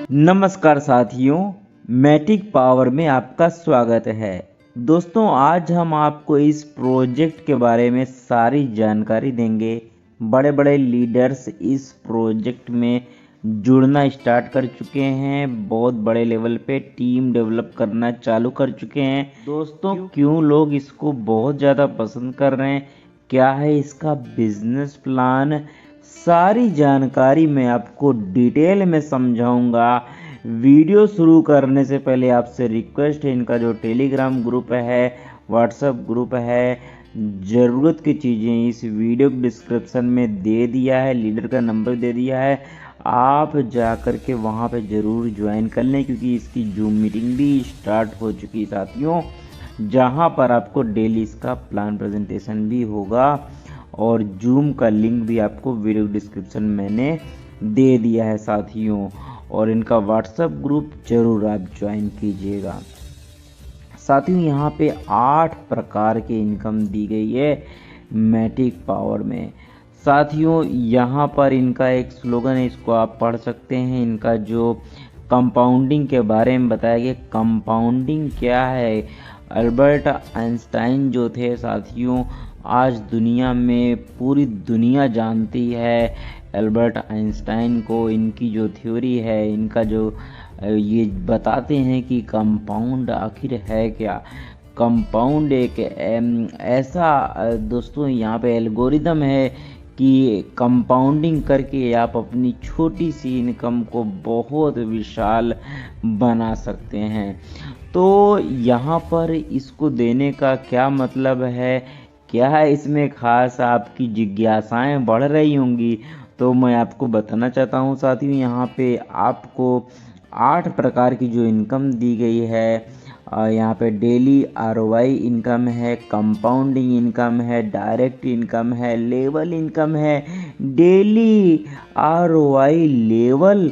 नमस्कार साथियों, मैटिक पावर में आपका स्वागत है। दोस्तों, आज हम आपको इस प्रोजेक्ट के बारे में सारी जानकारी देंगे। बड़े बड़े लीडर्स इस प्रोजेक्ट में जुड़ना स्टार्ट कर चुके हैं, बहुत बड़े लेवल पे टीम डेवलप करना चालू कर चुके हैं। दोस्तों, क्यों लोग इसको बहुत ज़्यादा पसंद कर रहे हैं, क्या है इसका बिजनेस प्लान, सारी जानकारी मैं आपको डिटेल में समझाऊंगा। वीडियो शुरू करने से पहले आपसे रिक्वेस्ट है, इनका जो टेलीग्राम ग्रुप है, व्हाट्सएप ग्रुप है, ज़रूरत की चीज़ें इस वीडियो के डिस्क्रिप्शन में दे दिया है, लीडर का नंबर दे दिया है, आप जा कर के वहाँ पे ज़रूर ज्वाइन कर लें, क्योंकि इसकी जूम मीटिंग भी स्टार्ट हो चुकी है साथियों, जहाँ पर आपको डेली इसका प्लान प्रेजेंटेशन भी होगा और जूम का लिंक भी आपको वीडियो डिस्क्रिप्शन मैंने दे दिया है साथियों। और इनका व्हाट्सएप ग्रुप जरूर आप ज्वाइन कीजिएगा साथियों। यहाँ पे 8 प्रकार की इनकम दी गई है मैटिक पावर में साथियों। यहाँ पर इनका एक स्लोगन है, इसको आप पढ़ सकते हैं। इनका जो कंपाउंडिंग के बारे में बताया गया, कंपाउंडिंग क्या है, अल्बर्ट आइंस्टाइन जो थे साथियों, आज दुनिया में पूरी दुनिया जानती है अल्बर्ट आइंस्टाइन को। इनकी जो थ्योरी है, इनका जो ये बताते हैं कि कंपाउंड आखिर है क्या। कंपाउंड एक ऐसा दोस्तों यहाँ पे एल्गोरिदम है कि कंपाउंडिंग करके आप अपनी छोटी सी इनकम को बहुत विशाल बना सकते हैं। तो यहाँ पर इसको देने का क्या मतलब है, क्या है इसमें खास, आपकी जिज्ञासाएं बढ़ रही होंगी, तो मैं आपको बताना चाहता हूँ साथियों। यहाँ पे आपको 8 प्रकार की जो इनकम दी गई है, यहाँ पे डेली आरओआई इनकम है, कंपाउंडिंग इनकम है, डायरेक्ट इनकम है, लेवल इनकम है। डेली आरओआई लेवल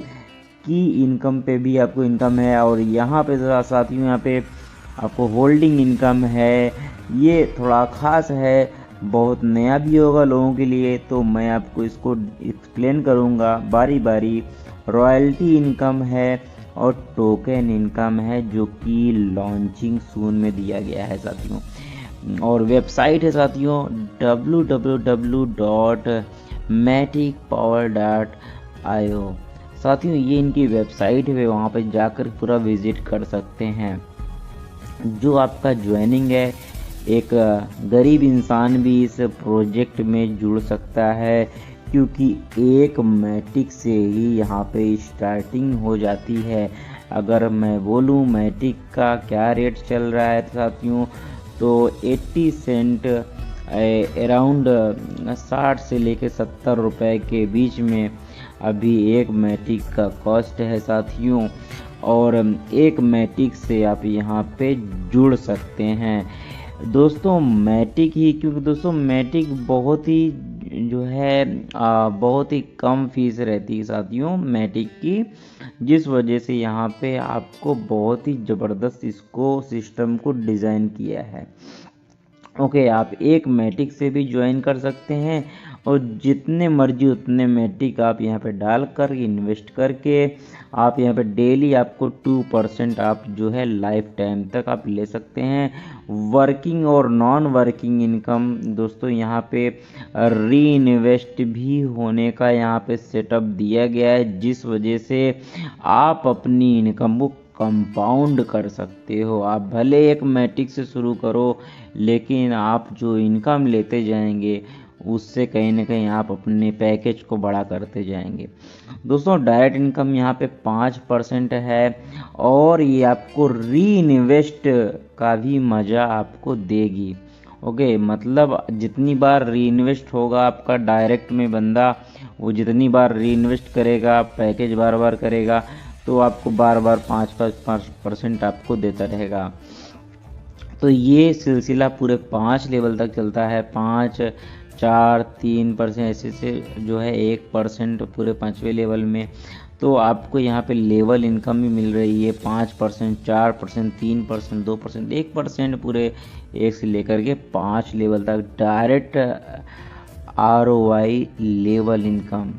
की इनकम पे भी आपको इनकम है। और यहाँ पे साथियों, यहाँ पे आपको होल्डिंग इनकम है। ये थोड़ा ख़ास है, बहुत नया भी होगा लोगों के लिए, तो मैं आपको इसको एक्सप्लेन करूँगा बारी बारी। रॉयल्टी इनकम है और टोकन इनकम है, जो कि लॉन्चिंग सून में दिया गया है साथियों। और वेबसाइट है साथियों www.maticpower.io साथियों, ये इनकी वेबसाइट है, वहाँ पर जाकर पूरा विजिट कर सकते हैं। जो आपका ज्वाइनिंग है, एक गरीब इंसान भी इस प्रोजेक्ट में जुड़ सकता है, क्योंकि एक मैटिक से ही यहाँ पे स्टार्टिंग हो जाती है। अगर मैं बोलूँ मैटिक का क्या रेट चल रहा है साथियों, तो 80 सेंट अराउंड 60 से लेकर 70 रुपए के बीच में अभी एक मैटिक का कॉस्ट है साथियों। और एक मैटिक से आप यहाँ पे जुड़ सकते हैं दोस्तों। मैटिक ही, क्योंकि दोस्तों मैटिक बहुत ही जो है बहुत ही कम फीस रहती है साथियों मैटिक की, जिस वजह से यहाँ पे आपको बहुत ही ज़बरदस्त इसको सिस्टम को डिज़ाइन किया है। ओके, आप एक मैटिक से भी ज्वाइन कर सकते हैं और जितने मर्जी उतने मैटिक आप यहाँ पे डालकर इन्वेस्ट करके आप यहाँ पे डेली आपको 2% आप जो है लाइफ टाइम तक आप ले सकते हैं। वर्किंग और नॉन वर्किंग इनकम दोस्तों, यहाँ पे री इन्वेस्ट भी होने का यहाँ पे सेटअप दिया गया है, जिस वजह से आप अपनी इनकम को कंपाउंड कर सकते हो। आप भले एक मैटिक से शुरू करो, लेकिन आप जो इनकम लेते जाएंगे उससे कहीं ना कहीं आप अपने पैकेज को बड़ा करते जाएंगे। दोस्तों, डायरेक्ट इनकम यहाँ पे 5% है और ये आपको री इन्वेस्ट का भी मज़ा आपको देगी। ओके, मतलब जितनी बार री इन्वेस्ट होगा आपका डायरेक्ट में बंदा, वो जितनी बार री इन्वेस्ट करेगा, पैकेज बार बार करेगा, तो आपको बार बार 5% आपको देता रहेगा। तो ये सिलसिला पूरे 5 लेवल तक चलता है, 5, 4, 3% ऐसे से जो है 1% पूरे 5वें लेवल में। तो आपको यहाँ पे लेवल इनकम भी मिल रही है 5%, 4%, 3%, 2%, 1% पूरे 1 से लेकर के 5 लेवल तक डायरेक्ट आरओआई लेवल इनकम।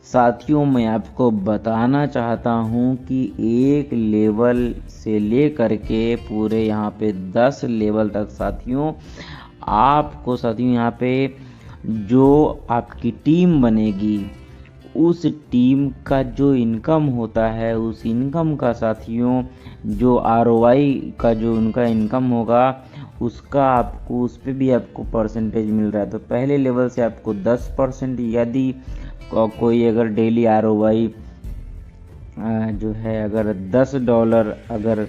साथियों मैं आपको बताना चाहता हूँ कि एक लेवल से लेकर के पूरे यहाँ पे 10 लेवल तक साथियों आपको साथियों यहाँ पे जो आपकी टीम बनेगी उस टीम का जो इनकम होता है उस इनकम का साथियों जो आरओआई का जो उनका इनकम होगा उसका आपको उस पर भी आपको परसेंटेज मिल रहा है। तो पहले लेवल से आपको 10%, यदि कोई अगर डेली आरओआई जो है अगर $10 अगर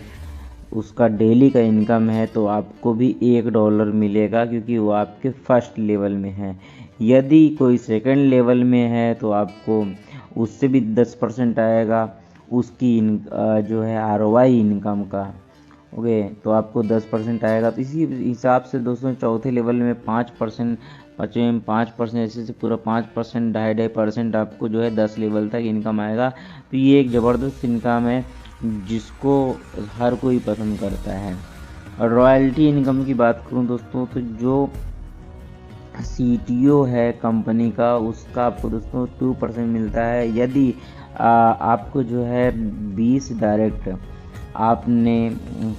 उसका डेली का इनकम है तो आपको भी $1 मिलेगा, क्योंकि वो आपके फर्स्ट लेवल में है। यदि कोई सेकंड लेवल में है तो आपको उससे भी 10% आएगा उसकी जो है आरओआई इनकम का। ओके, तो आपको 10% आएगा। तो इसी हिसाब से दोस्तों चौथे लेवल में 5%, पाँचवें में 5%, ऐसे से पूरा 5%, 2.5% आपको जो है 10 लेवल तक इनकम आएगा। तो ये एक ज़बरदस्त इनकम है जिसको हर कोई पसंद करता है। और रॉयल्टी इनकम की बात करूं दोस्तों तो जो सीटीओ है कंपनी का उसका आपको दोस्तों 2% मिलता है। यदि आपको जो है 20 डायरेक्ट आपने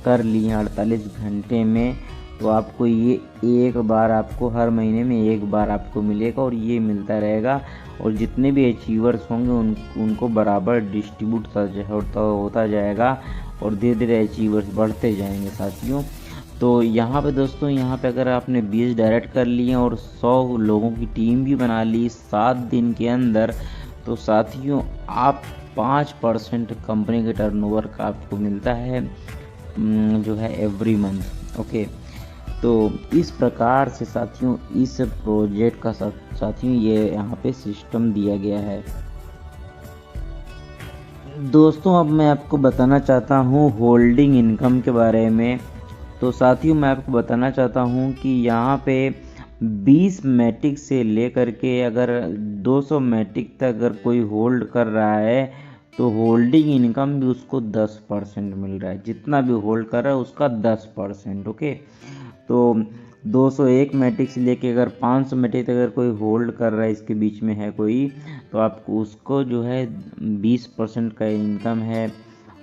कर लिए 48 घंटे में तो आपको ये एक बार आपको हर महीने में एक बार आपको मिलेगा और ये मिलता रहेगा। और जितने भी अचीवर्स होंगे उनको बराबर डिस्ट्रीब्यूट होता जाएगा और धीरे धीरे अचीवर्स बढ़ते जाएंगे साथियों। तो यहाँ पे दोस्तों यहाँ पे अगर आपने 20 डायरेक्ट कर लिए और 100 लोगों की टीम भी बना ली 7 दिन के अंदर, तो साथियों आप 5% कंपनी के टर्नओवर का आपको मिलता है जो है एवरी मंथ। ओके, तो इस प्रकार से साथियों इस प्रोजेक्ट का साथियों ये यहाँ पे सिस्टम दिया गया है। दोस्तों अब मैं आपको बताना चाहता हूँ होल्डिंग इनकम के बारे में। तो साथियों मैं आपको बताना चाहता हूँ कि यहाँ पे 20 मैटिक से लेकर के अगर 200 मैटिक तक अगर कोई होल्ड कर रहा है तो होल्डिंग इनकम भी उसको 10% मिल रहा है। जितना भी होल्ड कर रहा है उसका 10%। ओके, तो 201 मैटिक से लेके अगर 500 मैटिक तक अगर कोई होल्ड कर रहा है इसके बीच में है कोई, तो आपको उसको जो है 20% का इनकम है।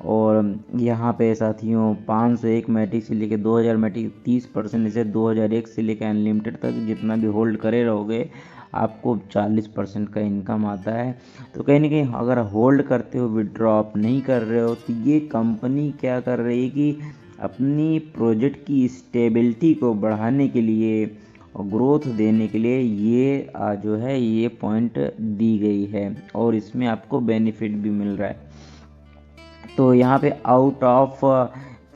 और यहाँ पे साथियों 501 मैटिक से लेके 2000 मैटिक 30%, जैसे 2001 से लेके अनलिमिटेड तक जितना भी होल्ड करे रहोगे आपको 40% का इनकम आता है। तो कहीं ना कहीं अगर होल्ड करते हो, विड्रॉ आप नहीं कर रहे हो, तो ये कंपनी क्या कर रही है कि अपनी प्रोजेक्ट की स्टेबिलिटी को बढ़ाने के लिए और ग्रोथ देने के लिए ये जो है ये पॉइंट दी गई है और इसमें आपको बेनिफिट भी मिल रहा है। तो यहाँ पे out of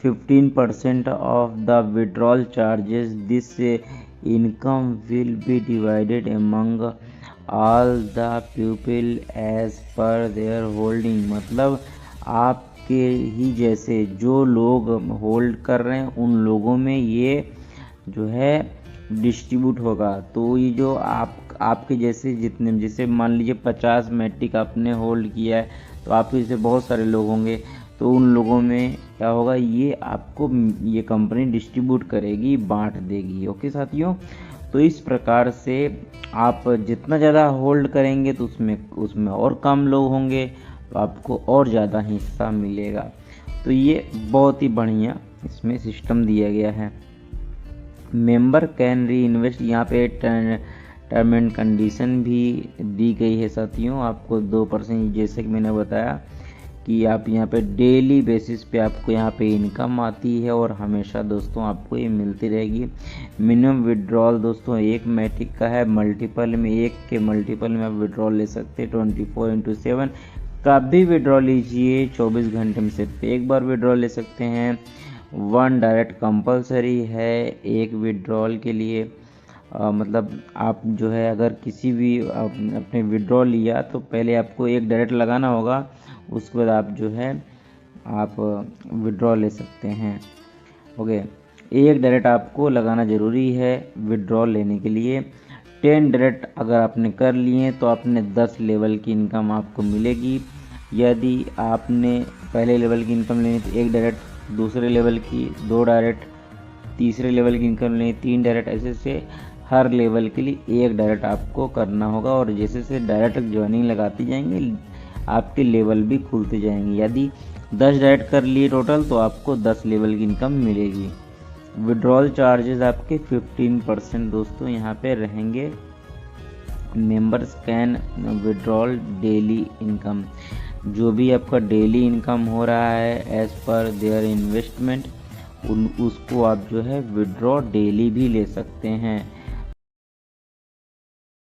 15% of the withdrawal charges this income will be divided among all the people as per their holding. मतलब आपके ही जैसे जो लोग होल्ड कर रहे हैं उन लोगों में ये जो है डिस्ट्रीब्यूट होगा। तो ये जो आपके जैसे जितने, जैसे मान लीजिए 50 मैट्रिक आपने होल्ड किया है तो आपके जैसे बहुत सारे लोग होंगे, तो उन लोगों में क्या होगा, ये आपको ये कंपनी डिस्ट्रीब्यूट करेगी, बांट देगी। ओके साथियों, तो इस प्रकार से आप जितना ज़्यादा होल्ड करेंगे तो उसमें और कम लोग होंगे तो आपको और ज़्यादा हिस्सा मिलेगा। तो ये बहुत ही बढ़िया इसमें सिस्टम दिया गया है। मेंबर कैन री इन्वेस्ट, यहाँ पे टर्म एंड कंडीशन भी दी गई है साथियों। आपको 2% जैसे कि मैंने बताया कि आप यहाँ पे डेली बेसिस पे आपको यहाँ पे इनकम आती है और हमेशा दोस्तों आपको ये मिलती रहेगी। मिनिमम विड्रॉल दोस्तों 1 मैट्रिक का है, मल्टीपल में 1 के मल्टीपल में आप विड्रॉल ले सकते हैं 24/7 कभी विड्रॉल लीजिए। 24 घंटे में सिर्फ एक बार विड्रॉल ले सकते हैं। 1 डायरेक्ट कंपलसरी है एक विड्रॉल के लिए। मतलब आप जो है अगर किसी भी अपने विड्रॉल लिया तो पहले आपको 1 डायरेक्ट लगाना होगा, उसके बाद आप जो है आप विड्रॉ ले सकते हैं। ओके, 1 डायरेक्ट आपको लगाना ज़रूरी है विड्रॉ लेने के लिए। 10 डायरेक्ट अगर आपने कर लिए तो आपने 10 लेवल की इनकम आपको मिलेगी। यदि आपने पहले लेवल की इनकम लेनी तो 1 डायरेक्ट, दूसरे लेवल की 2 डायरेक्ट, तीसरे लेवल की इनकम लेनी 3 डायरेक्ट, ऐसे से हर लेवल के लिए एक डायरेक्ट आपको करना होगा, और जैसे से डायरेक्ट ज्वाइनिंग लगाती जाएंगे आपके लेवल भी खुलते जाएंगे। यदि 10 डायरेक्ट कर लिए टोटल तो आपको 10 लेवल की इनकम मिलेगी। विड्रॉल चार्जेस आपके 15% दोस्तों यहाँ पे रहेंगे। Members can withdrawal daily income, जो भी आपका डेली इनकम हो रहा है एज पर देयर इन्वेस्टमेंट उसको आप जो है विड्रॉ डेली भी ले सकते हैं।